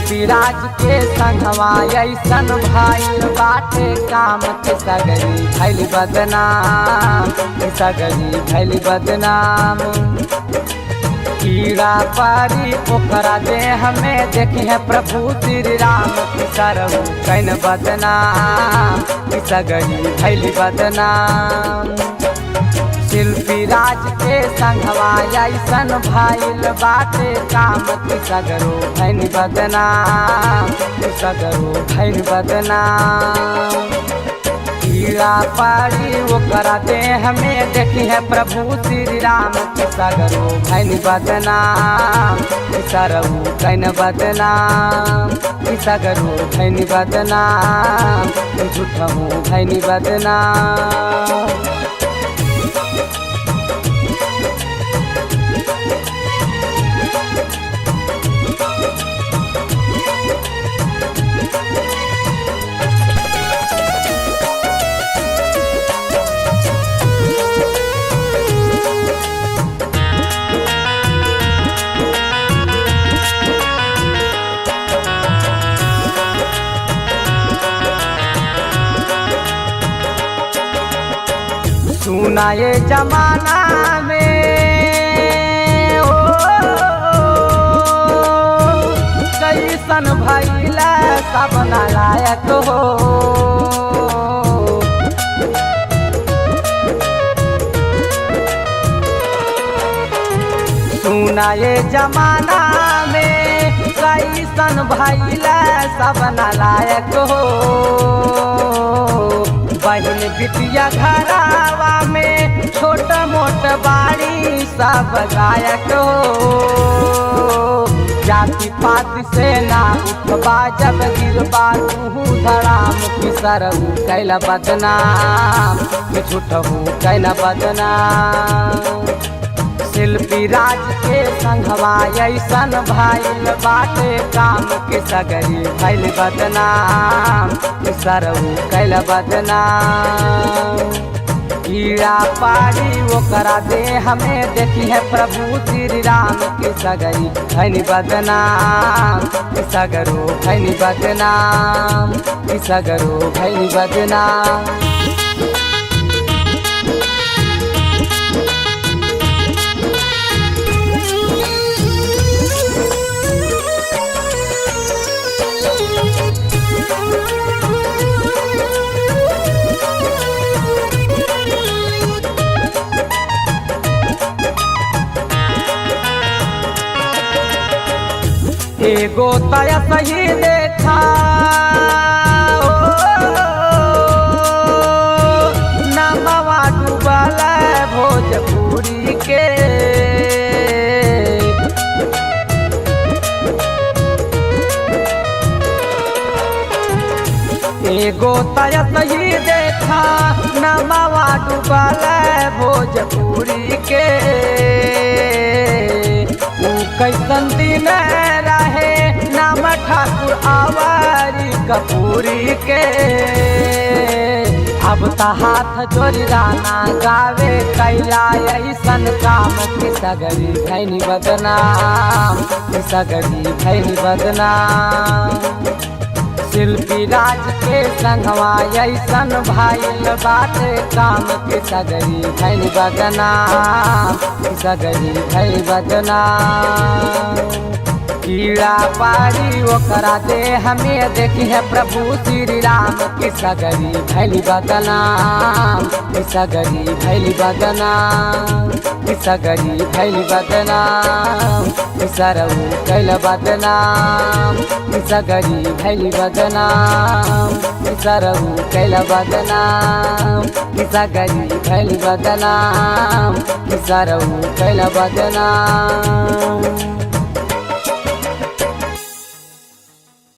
शिल्पी राज के संगवा ऐसन भाई बाटे काम के सगरी भैली बदनाम, सगरी भैली बदनाम। कीड़ा पारी पोखरा दे हमें देखी है प्रभु श्री राम की सरहु कैन बदनाम, सगरी भैली बदनाम। शिल्पी राज के संगवा ऐसन भाईल बाटे काम की सगरो भैन बदनाम, सगरो भैन बदनाम। कीड़ा पारी ओकरा दे हमें देखी है प्रभु श्री राम की सगरो भैन बदनाम, सरहु कैन बदनाम, सगरो भैन बदनाम, झूठहु भैन बदनाम। सुना ये जमाना में कैसन भइला सब नालायक हो। सुना ये जमाना में कैसन भइला सब नालायक हो। बहन बिटिया घरावा में छोट मोट बाड़ी सब गायक हो। जाति पाति से ना उठबा जब गिरबा तू धड़ाम की सरहु कैला बदनाम, झूठहु कैला बदनाम। शिल्पी राज के संगवा ऐसन भाईल बाटे काम के सगरी भैल बदनाम, सरहु कैल बदनाम। कीड़ा पारी ओकरा दे हमें देखी है प्रभु श्री राम के सगरी भैल बदनाम, सगरो भैल बदनाम, सगरो भैल बदनाम। एगो तया सही देखा नमवा डूबल भोजपुरी के। एगो तया सही देखा नमवा डूबल भोजपुरी के। कैसन दिन रहे नाम ठाकुर आवारी कपूरी के। अब त हाथ जोड़ी गाना गावे कैला ऐसन काम की सगरी भैनी बदनाम, सगरी भैनी बदनाम। शिल्पी राज के संगवा ऐसन भाईल बाटे काम के सगरी भैल बदनाम, सगरी भैल बदनाम। कीड़ा पारी ओकरा दे हमें देखी है प्रभु श्री राम की सगरी भैल बदनाम, सगरी भैल बदनाम, सगरी भैल बदनाम। सरहु कैल बदनाम, सगरी भैल बदनाम, सरहु कैल बदनाम, सगरी भैल बदनाम, सरहु कैल बदनाम।